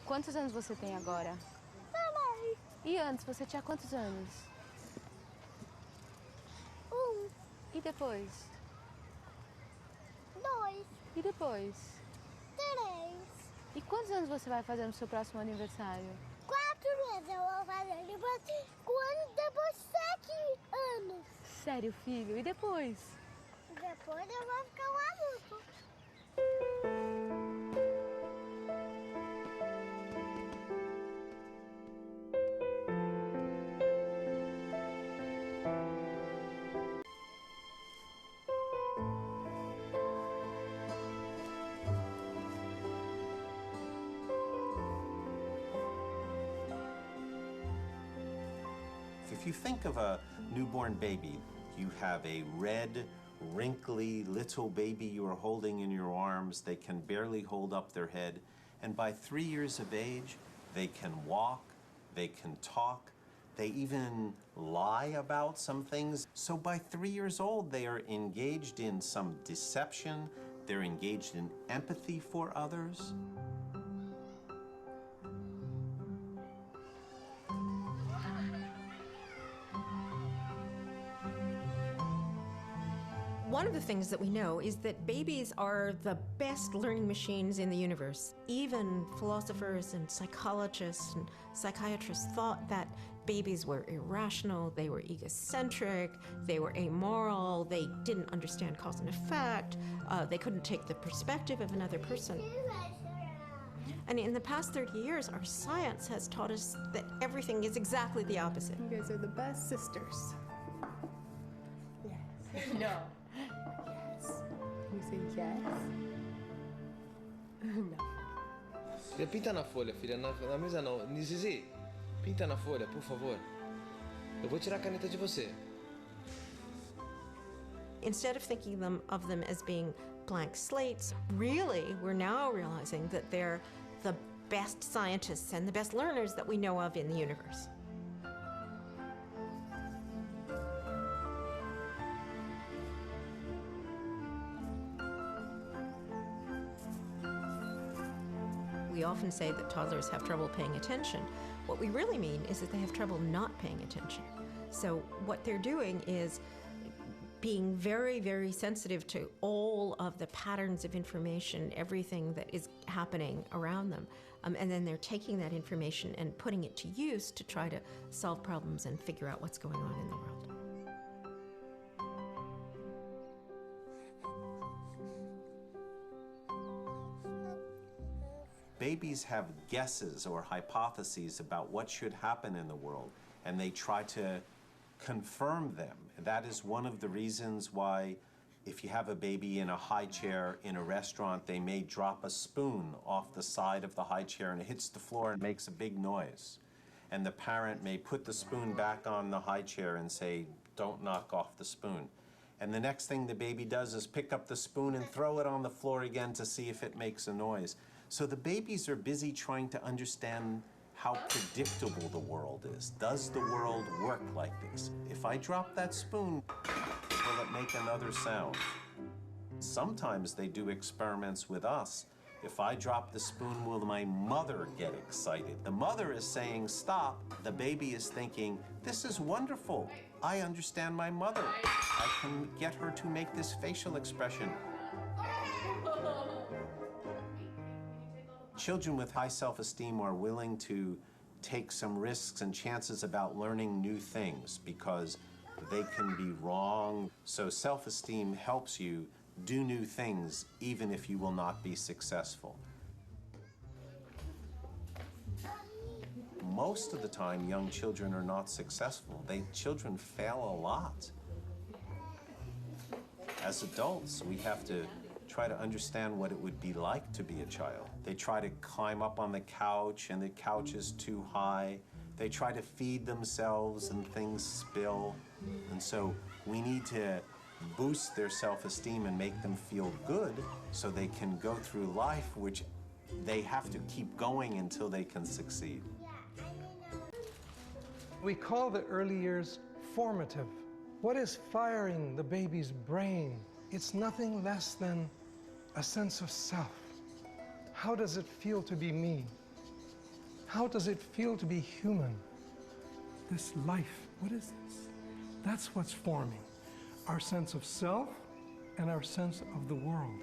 Quantos anos você tem agora? 10. E antes, você tinha quantos anos? 1, E depois? 2, E depois? 3. E quantos anos você vai fazer no seu próximo aniversário? 4 meses eu vou fazer. Depois 5 anos, depois 7 anos. Sério, filho? E depois? Depois eu vou ficar um adulto. If you think of a newborn baby, you have a red, wrinkly little baby you are holding in your arms. They can barely hold up their head. And by 3 years of age, they can walk, they can talk, they even lie about some things. So by 3 years old, they are engaged in some deception, they're engaged in empathy for others. One of the things that we know is that babies are the best learning machines in the universe. Even philosophers and psychologists and psychiatrists thought that babies were irrational, they were egocentric, they were amoral, they didn't understand cause and effect, they couldn't take the perspective of another person. And in the past 30 years, our science has taught us that everything is exactly the opposite. You guys are the best sisters. Yes. No. Yes. You say yes? No. Filha, pinta na folha, filha. Na mesa não. Zizi, pinta na folha, por favor. Eu vou tirar a caneta de você. Instead of thinking of them as being blank slates, really, we're now realizing that they're the best scientists and the best learners that we know of in the universe. We often say that toddlers have trouble paying attention. What we really mean is that they have trouble not paying attention. So what they're doing is being very, very sensitive to all of the patterns of information, everything that is happening around them. And then they're taking that information and putting it to use to try to solve problems and figure out what's going on in the world. Babies have guesses or hypotheses about what should happen in the world, and they try to confirm them. That is one of the reasons why if you have a baby in a high chair in a restaurant, they may drop a spoon off the side of the high chair and it hits the floor and makes a big noise. And the parent may put the spoon back on the high chair and say, "Don't knock off the spoon." And the next thing the baby does is pick up the spoon and throw it on the floor again to see if it makes a noise. So the babies are busy trying to understand how predictable the world is. Does the world work like this? If I drop that spoon, will it make another sound? Sometimes they do experiments with us. If I drop the spoon, will my mother get excited? The mother is saying, "Stop." The baby is thinking, "This is wonderful. I understand my mother. I can get her to make this facial expression." Children with high self-esteem are willing to take some risks and chances about learning new things because they can be wrong. So self-esteem helps you do new things even if you will not be successful. Most of the time, young children are not successful. Children fail a lot. As adults, we have to try to understand what it would be like to be a child. They try to climb up on the couch and the couch is too high. They try to feed themselves and things spill. And so we need to boost their self-esteem and make them feel good so they can go through life, which they have to keep going until they can succeed. We call the early years formative. What is firing the baby's brain? It's nothing less than a sense of self. How does it feel to be me? How does it feel to be human? This life, what is this? That's what's forming our sense of self and our sense of the world.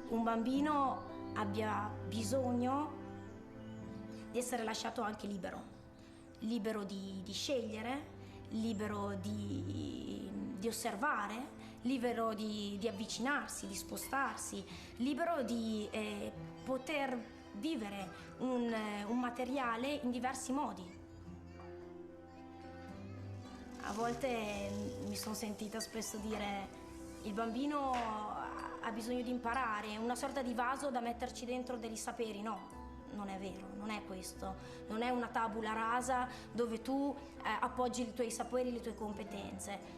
Un bambino abbia bisogno di essere lasciato anche libero, libero di scegliere, libero di osservare, libero di avvicinarsi, di spostarsi, libero di poter vivere un materiale in diversi modi. A volte mi sono sentita spesso dire il bambino ha bisogno di imparare, è una sorta di vaso da metterci dentro degli saperi. No, non è vero, non è questo. Non è una tabula rasa dove tu appoggi i tuoi saperi, le tue competenze.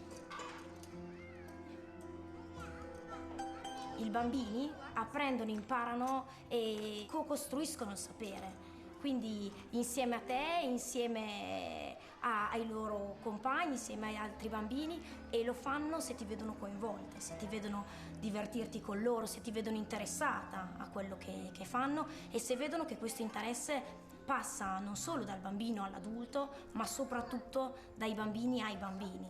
I bambini apprendono, imparano e co-costruiscono il sapere. Quindi insieme a te, insieme ai loro compagni, insieme agli altri bambini, e lo fanno se ti vedono coinvolta, se ti vedono divertirti con loro, se ti vedono interessata a quello che fanno e se vedono che questo interesse passa non solo dal bambino all'adulto, ma soprattutto dai bambini ai bambini.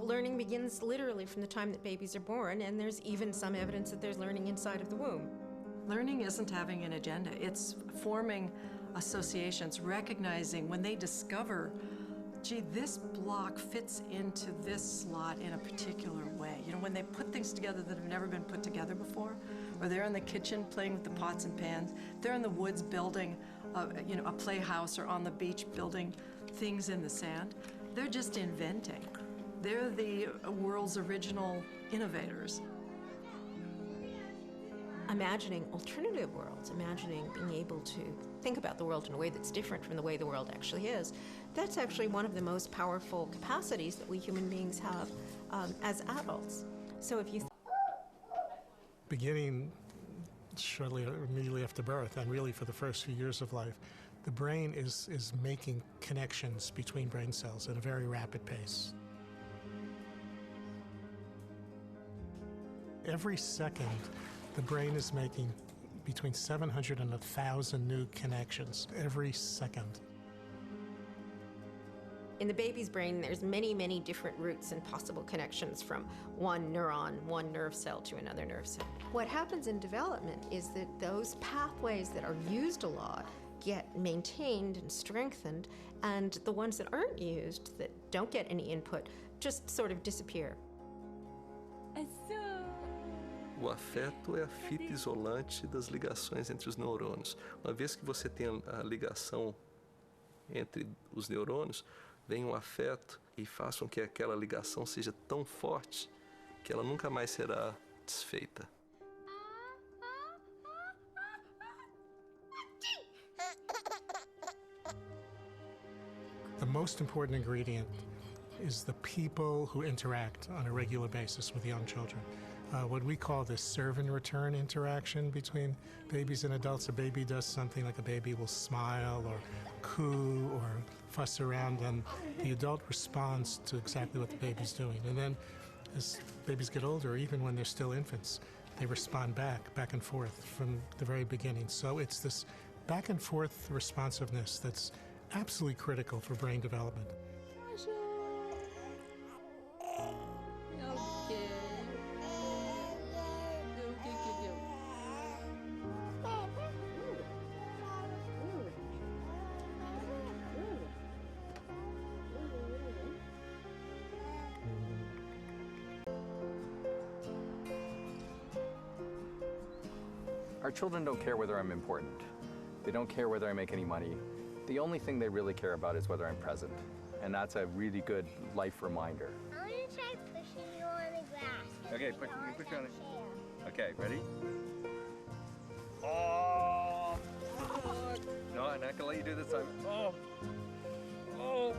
Learning begins literally from the time that babies are born, and there's even some evidence that there's learning inside of the womb. Learning isn't having an agenda. It's forming associations, recognizing when they discover, gee, this block fits into this slot in a particular way. You know, when they put things together that have never been put together before, or they're in the kitchen playing with the pots and pans, they're in the woods building a playhouse, or on the beach building things in the sand. They're just inventing. They're the world's original innovators. Imagining alternative worlds, imagining being able to think about the world in a way that's different from the way the world actually is, that's actually one of the most powerful capacities that we human beings have as adults. So if you beginning shortly or immediately after birth, and really for the first few years of life, the brain is making connections between brain cells at a very rapid pace. Every second, the brain is making between 700 and 1,000 new connections every second. in the baby's brain, there's many, many different routes and possible connections from one neuron, one nerve cell to another nerve cell. What happens in development is that those pathways that are used a lot get maintained and strengthened, and the ones that aren't used, that don't get any input, just sort of disappear. O afeto é a fita isolante das ligações entre os neurônios. Uma vez que você tem a ligação entre os neurônios, vem um afeto e faz com que aquela ligação seja tão forte que ela nunca mais será desfeita. The most important ingredient is the people who interact on a regular basis with young children. What we call the serve and return interaction between babies and adults. A baby does something, like a baby will smile or coo or fuss around, and the adult responds to exactly what the baby's doing. And then as babies get older, even when they're still infants, they respond back and forth from the very beginning. So it's this back and forth responsiveness that's absolutely critical for brain development. Our children don't care whether I'm important. They don't care whether I make any money. The only thing they really care about is whether I'm present. And that's a really good life reminder. I'm gonna try pushing you on the grass. Okay, push you on it. Okay, ready? Oh! No, I'm not gonna let you do this time. Oh! Oh!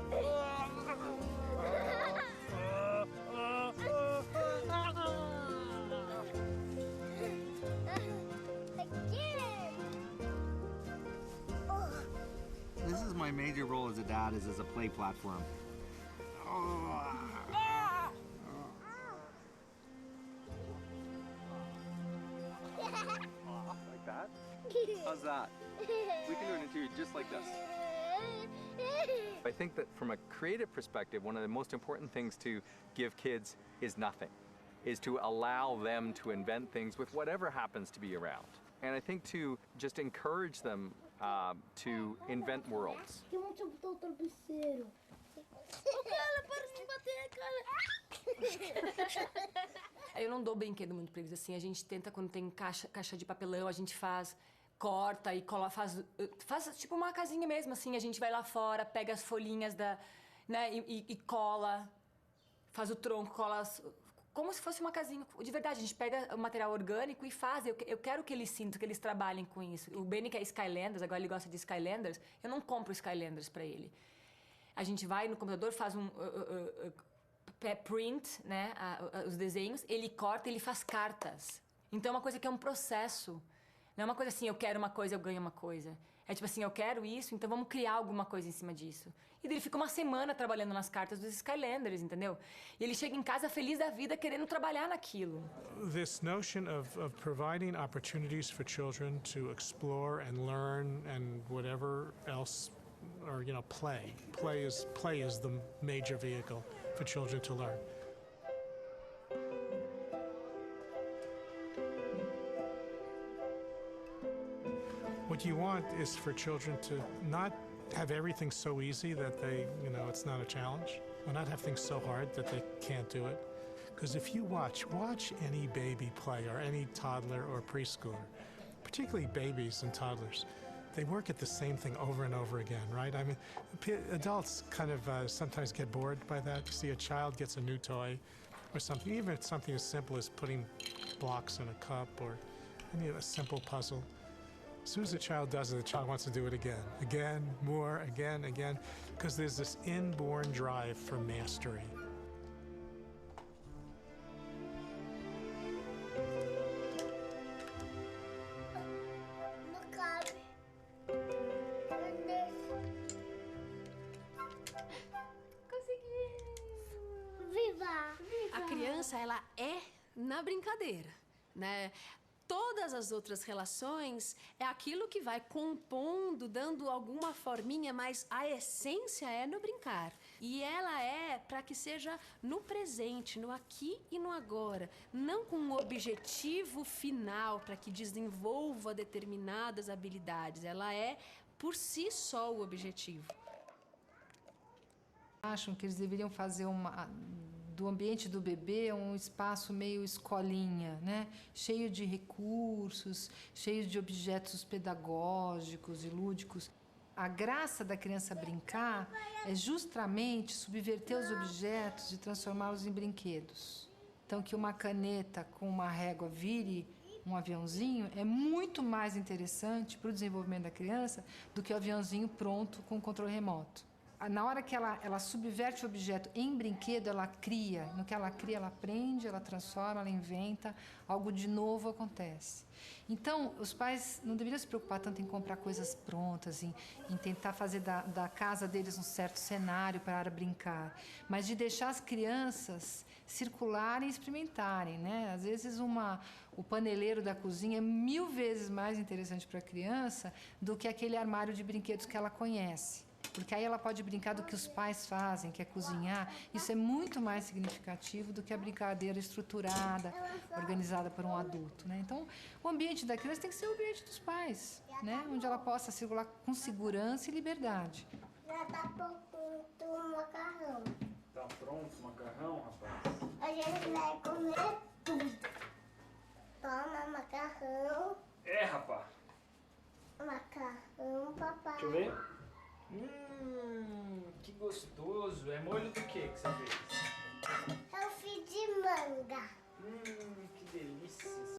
this is my major role as a dad, is as a play platform. Like that? How's that? We can do it too, just like this. I think that from a creative perspective, one of the most important things to give kids is nothing, is to allow them to invent things with whatever happens to be around. And I think to just encourage them to invent worlds. Eu não dou brinquedo muito pra eles, assim, a gente tenta, quando tem caixa de papelão, a gente faz, corta e cola, faz tipo uma casinha mesmo, assim, a gente vai lá fora, pega as folhinhas né, e cola, faz o tronco, cola, como se fosse uma casinha, de verdade, a gente pega o material orgânico e faz, eu quero que eles sintam, que eles trabalhem com isso. O Benny quer Skylanders, agora ele gosta de Skylanders, eu não compro Skylanders pra ele. A gente vai no computador, faz um print, né, os desenhos, ele corta, ele faz cartas. Então é uma coisa que é um processo. Não é uma coisa assim, eu quero uma coisa, eu ganho uma coisa. É tipo assim, eu quero isso, então vamos criar alguma coisa em cima disso. E ele fica uma semana trabalhando nas cartas dos Skylanders, entendeu? E ele chega em casa feliz da vida, querendo trabalhar naquilo. This notion of providing opportunities for children to explore and learn and whatever else, or play. Play is the major vehicle for children to learn. What you want is for children to not have everything so easy that they, it's not a challenge, or not have things so hard that they can't do it. Because if you watch any baby play, or any toddler or preschooler, particularly babies and toddlers, they work at the same thing over and over again, right? I mean, adults kind of sometimes get bored by that. You see a child gets a new toy or something, even if it's something as simple as putting blocks in a cup or a simple puzzle. As soon as the child does it, the child wants to do it again, more, again, because there's this inborn drive for mastery. A criança, ela é na brincadeira, né? Todas as outras relações é aquilo que vai compondo, dando alguma forminha, mas a essência é no brincar. E ela é para que seja no presente, no aqui e no agora, não com um objetivo final para que desenvolva determinadas habilidades. Ela é por si só o objetivo. Acham que eles deveriam fazer do ambiente do bebê um espaço meio escolinha, né? Cheio de recursos, cheio de objetos pedagógicos e lúdicos. A graça da criança brincar é justamente subverter os objetos e transformá-los em brinquedos. Então, que uma caneta com uma régua vire um aviãozinho é muito mais interessante para o desenvolvimento da criança do que o aviãozinho pronto com controle remoto. Na hora que ela subverte o objeto em brinquedo, ela cria. No que ela cria, ela aprende, ela transforma, ela inventa, algo de novo acontece. Então, os pais não deveriam se preocupar tanto em comprar coisas prontas, em tentar fazer da casa deles um certo cenário para brincar, mas de deixar as crianças circularem e experimentarem, né? Às vezes o paneleiro da cozinha é 1000 vezes mais interessante para a criança do que aquele armário de brinquedos que ela conhece. Porque aí ela pode brincar do que os pais fazem, que é cozinhar. Isso é muito mais significativo do que a brincadeira estruturada, organizada por um adulto, né? Então, o ambiente da criança tem que ser o ambiente dos pais, né? Onde ela possa circular com segurança e liberdade. Já tá pronto o macarrão. Tá pronto o macarrão, rapaz? A gente vai comer tudo. Toma macarrão. É, rapaz. Macarrão, papai. Deixa eu ver. Que gostoso. É molho do que você fez? Eu fiz de manga. Que delícia.